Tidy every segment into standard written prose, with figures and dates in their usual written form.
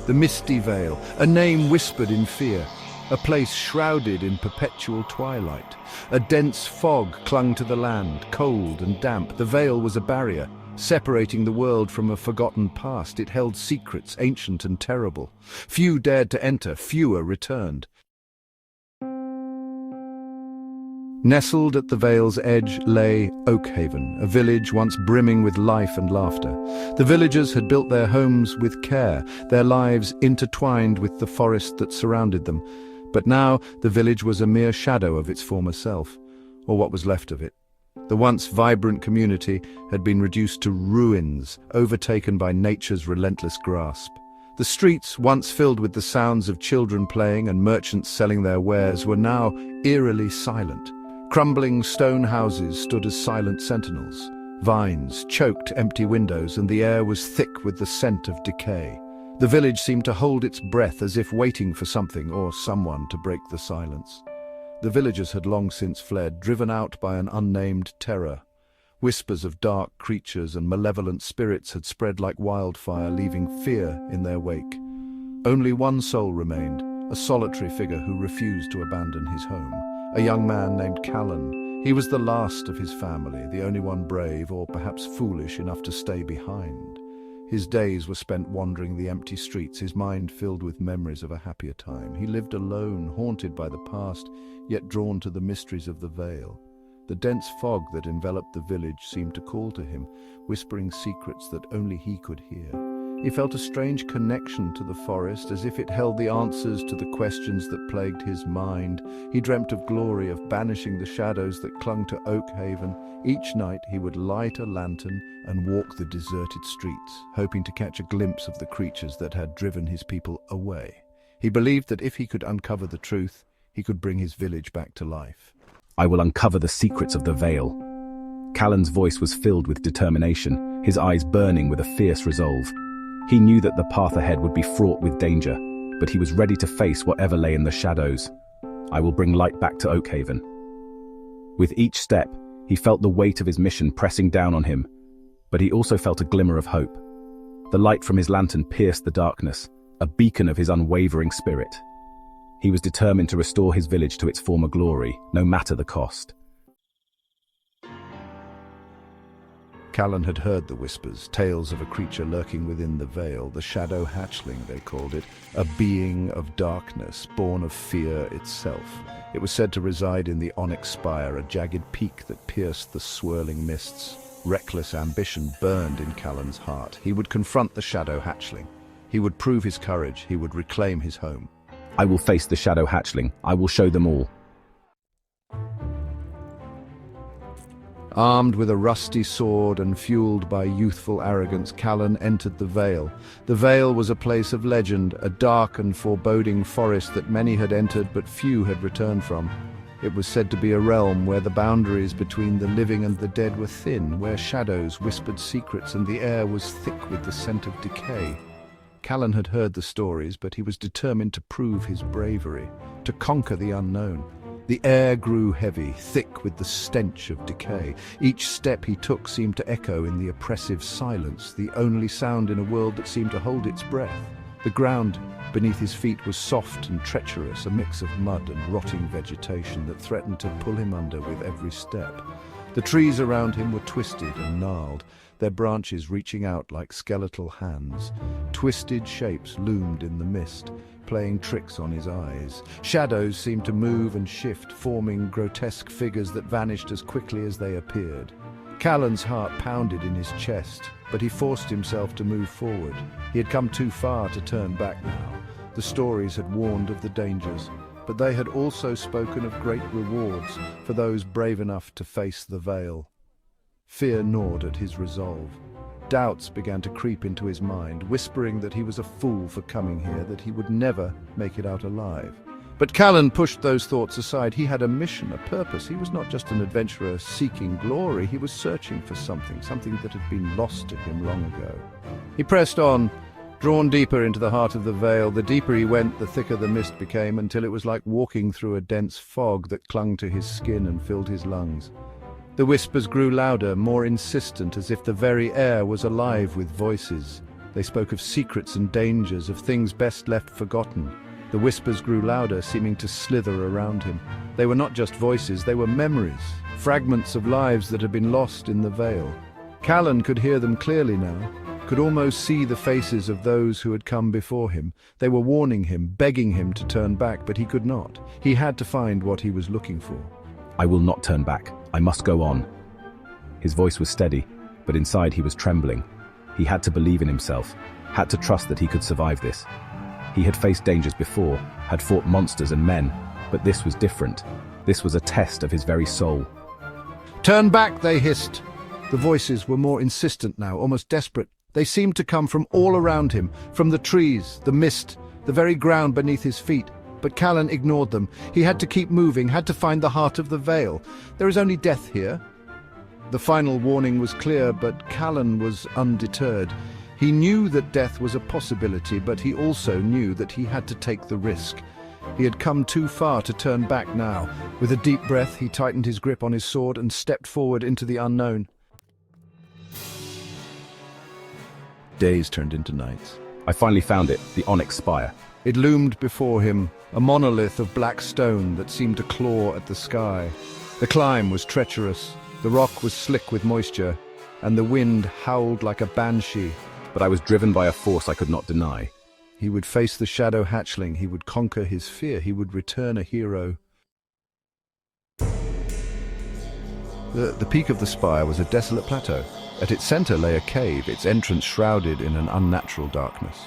The Misty Veil, a name whispered in fear. A place shrouded in perpetual twilight. A dense fog clung to the land, cold and damp. The veil was a barrier, separating the world from a forgotten past. It held secrets, ancient and terrible. Few dared to enter, fewer returned. Nestled at the veil's edge lay Oakhaven, a village once brimming with life and laughter. The villagers had built their homes with care, their lives intertwined with the forest that surrounded them. But now the village was a mere shadow of its former self, or what was left of it. The once vibrant community had been reduced to ruins, overtaken by nature's relentless grasp. The streets, once filled with the sounds of children playing and merchants selling their wares, were now eerily silent. Crumbling stone houses stood as silent sentinels. Vines choked empty windows, and the air was thick with the scent of decay. The village seemed to hold its breath as if waiting for something or someone to break the silence. The villagers had long since fled, driven out by an unnamed terror. Whispers of dark creatures and malevolent spirits had spread like wildfire, leaving fear in their wake. Only one soul remained, a solitary figure who refused to abandon his home. A young man named Callen. He was the last of his family, the only one brave or perhaps foolish enough to stay behind. His days were spent wandering the empty streets, his mind filled with memories of a happier time. He lived alone, haunted by the past, yet drawn to the mysteries of the veil. The dense fog that enveloped the village seemed to call to him, whispering secrets that only he could hear. He felt a strange connection to the forest, as if it held the answers to the questions that plagued his mind. He dreamt of glory, of banishing the shadows that clung to Oakhaven. Each night he would light a lantern and walk the deserted streets, hoping to catch a glimpse of the creatures that had driven his people away. He believed that if he could uncover the truth, he could bring his village back to life. I will uncover the secrets of the veil. Callen's voice was filled with determination, his eyes burning with a fierce resolve. He knew that the path ahead would be fraught with danger, but he was ready to face whatever lay in the shadows. I will bring light back to Oakhaven. With each step, he felt the weight of his mission pressing down on him, but he also felt a glimmer of hope. The light from his lantern pierced the darkness, a beacon of his unwavering spirit. He was determined to restore his village to its former glory, no matter the cost. Callen had heard the whispers, tales of a creature lurking within the veil, the shadow hatchling they called it, a being of darkness, born of fear itself. It was said to reside in the onyx spire, a jagged peak that pierced the swirling mists. Reckless ambition burned in Callen's heart. He would confront the shadow hatchling. He would prove his courage. He would reclaim his home. I will face the shadow hatchling. I will show them all. Armed with a rusty sword and fueled by youthful arrogance, Callen entered the Veil. The Veil was a place of legend, a dark and foreboding forest that many had entered but few had returned from. It was said to be a realm where the boundaries between the living and the dead were thin, where shadows whispered secrets and the air was thick with the scent of decay. Callen had heard the stories, but he was determined to prove his bravery, to conquer the unknown. The air grew heavy, thick with the stench of decay. Each step he took seemed to echo in the oppressive silence, the only sound in a world that seemed to hold its breath. The ground beneath his feet was soft and treacherous, a mix of mud and rotting vegetation that threatened to pull him under with every step. The trees around him were twisted and gnarled, their branches reaching out like skeletal hands. Twisted shapes loomed in the mist, playing tricks on his eyes. Shadows seemed to move and shift, forming grotesque figures that vanished as quickly as they appeared. Callen's heart pounded in his chest, but he forced himself to move forward. He had come too far to turn back now. The stories had warned of the dangers, but they had also spoken of great rewards for those brave enough to face the Veil. Fear gnawed at his resolve. Doubts began to creep into his mind, whispering that he was a fool for coming here, that he would never make it out alive. But Callen pushed those thoughts aside. He had a mission, a purpose. He was not just an adventurer seeking glory. He was searching for something that had been lost to him long ago. He pressed on, drawn deeper into the heart of the Veil. The deeper he went, the thicker the mist became, until it was like walking through a dense fog that clung to his skin and filled his lungs. The whispers grew louder, more insistent, as if the very air was alive with voices. They spoke of secrets and dangers, of things best left forgotten. The whispers grew louder, seeming to slither around him. They were not just voices, they were memories, fragments of lives that had been lost in the veil. Callen could hear them clearly now, could almost see the faces of those who had come before him. They were warning him, begging him to turn back, but he could not. He had to find what he was looking for. I will not turn back. I must go on. His voice was steady, but inside he was trembling. He had to believe in himself, had to trust that he could survive this. He had faced dangers before, had fought monsters and men, but this was different. This was a test of his very soul. "Turn back," they hissed. The voices were more insistent now, almost desperate. They seemed to come from all around him, from the trees, the mist, the very ground beneath his feet. But Callen ignored them. He had to keep moving, had to find the heart of the veil. There is only death here. The final warning was clear, but Callen was undeterred. He knew that death was a possibility, but he also knew that he had to take the risk. He had come too far to turn back now. With a deep breath, he tightened his grip on his sword and stepped forward into the unknown. Days turned into nights. I finally found it, the onyx spire. It loomed before him, a monolith of black stone that seemed to claw at the sky. The climb was treacherous, the rock was slick with moisture, and the wind howled like a banshee. But I was driven by a force I could not deny. He would face the shadow hatchling, he would conquer his fear, he would return a hero. The peak of the spire was a desolate plateau. At its center lay a cave, its entrance shrouded in an unnatural darkness.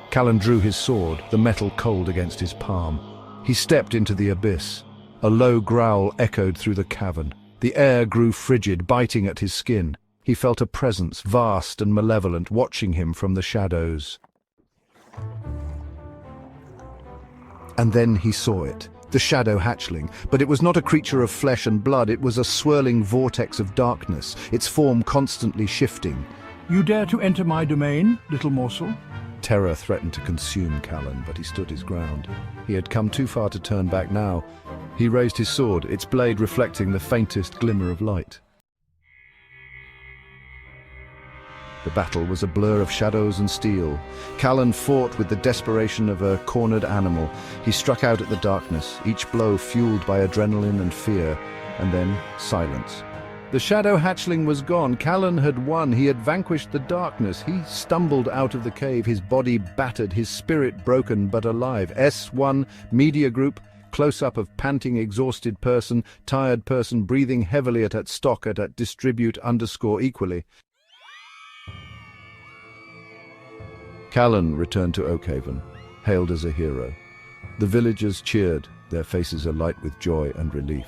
Callen drew his sword, the metal cold against his palm. He stepped into the abyss. A low growl echoed through the cavern. The air grew frigid, biting at his skin. He felt a presence, vast and malevolent, watching him from the shadows. And then he saw it, the shadow hatchling. But it was not a creature of flesh and blood, it was a swirling vortex of darkness, its form constantly shifting. "You dare to enter my domain, little morsel?" Terror threatened to consume Callen, but he stood his ground. He had come too far to turn back now. He raised his sword, its blade reflecting the faintest glimmer of light. The battle was a blur of shadows and steel. Callen fought with the desperation of a cornered animal. He struck out at the darkness, each blow fueled by adrenaline and fear, and then silence. The shadow hatchling was gone. Callen had won. He had vanquished the darkness. He stumbled out of the cave, his body battered, his spirit broken but alive. S1 Media Group, close-up of panting, exhausted person, tired person, breathing heavily at stock at distribute_equally. Callen returned to Oakhaven, hailed as a hero. The villagers cheered, their faces alight with joy and relief.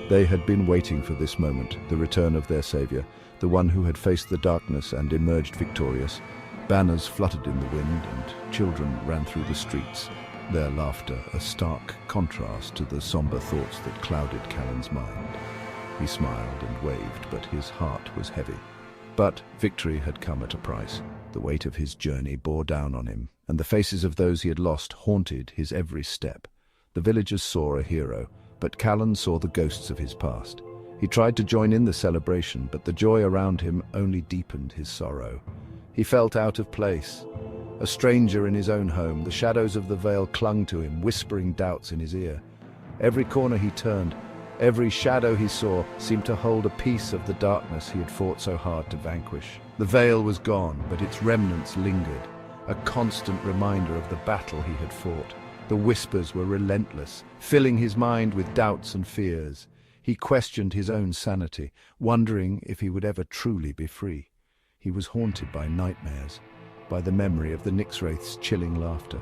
They had been waiting for this moment, the return of their savior, the one who had faced the darkness and emerged victorious. Banners fluttered in the wind, and children ran through the streets, their laughter a stark contrast to the somber thoughts that clouded Callen's mind. He smiled and waved, but his heart was heavy. But victory had come at a price. The weight of his journey bore down on him, and the faces of those he had lost haunted his every step. The villagers saw a hero, but Callen saw the ghosts of his past. He tried to join in the celebration, but the joy around him only deepened his sorrow. He felt out of place, a stranger in his own home. The shadows of the veil clung to him, whispering doubts in his ear. Every corner he turned, every shadow he saw seemed to hold a piece of the darkness he had fought so hard to vanquish. The veil was gone, but its remnants lingered, a constant reminder of the battle he had fought. The whispers were relentless, filling his mind with doubts and fears. He questioned his own sanity, wondering if he would ever truly be free. He was haunted by nightmares, by the memory of the Nyxraith's chilling laughter.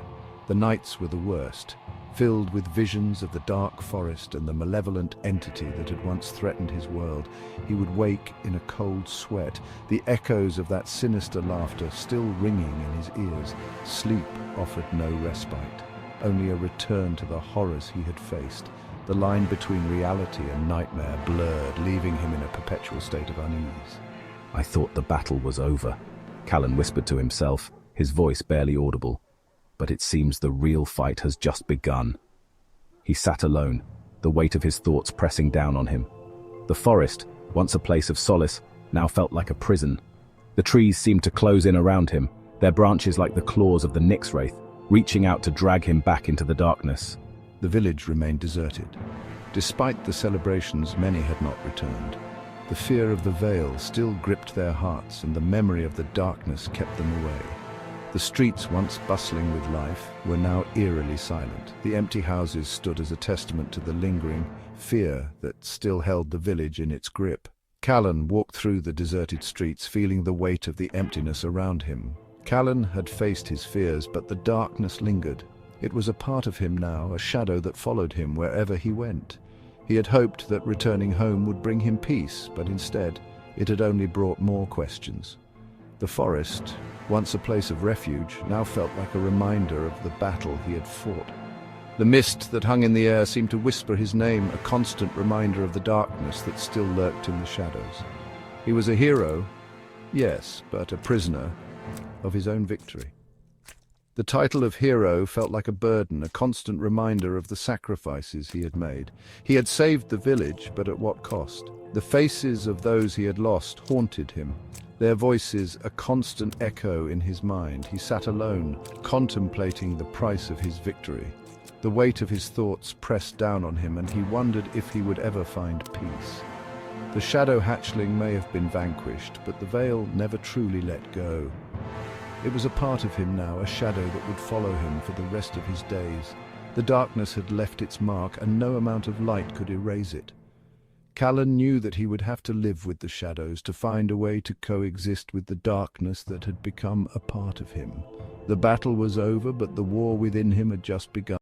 The nights were the worst, filled with visions of the dark forest and the malevolent entity that had once threatened his world. He would wake in a cold sweat, the echoes of that sinister laughter still ringing in his ears. Sleep offered no respite, only a return to the horrors he had faced. The line between reality and nightmare blurred, leaving him in a perpetual state of unease. I thought the battle was over, Callen whispered to himself, his voice barely audible. But it seems the real fight has just begun. He sat alone, the weight of his thoughts pressing down on him. The forest, once a place of solace, now felt like a prison. The trees seemed to close in around him, their branches like the claws of the Nyxraith, reaching out to drag him back into the darkness. The village remained deserted. Despite the celebrations, many had not returned. The fear of the veil still gripped their hearts, and the memory of the darkness kept them away. The streets, once bustling with life, were now eerily silent. The empty houses stood as a testament to the lingering fear that still held the village in its grip. Callen walked through the deserted streets, feeling the weight of the emptiness around him. Callen had faced his fears, but the darkness lingered. It was a part of him now, a shadow that followed him wherever he went. He had hoped that returning home would bring him peace, but instead, it had only brought more questions. The forest, once a place of refuge, now felt like a reminder of the battle he had fought. The mist that hung in the air seemed to whisper his name, a constant reminder of the darkness that still lurked in the shadows. He was a hero, yes, but a prisoner of his own victory. The title of hero felt like a burden, a constant reminder of the sacrifices he had made. He had saved the village, but at what cost? The faces of those he had lost haunted him, their voices a constant echo in his mind. He sat alone, contemplating the price of his victory. The weight of his thoughts pressed down on him, and he wondered if he would ever find peace. The shadow hatchling may have been vanquished, but the veil never truly let go. It was a part of him now, a shadow that would follow him for the rest of his days. The darkness had left its mark, and no amount of light could erase it. Callen knew that he would have to live with the shadows, to find a way to coexist with the darkness that had become a part of him. The battle was over, but the war within him had just begun.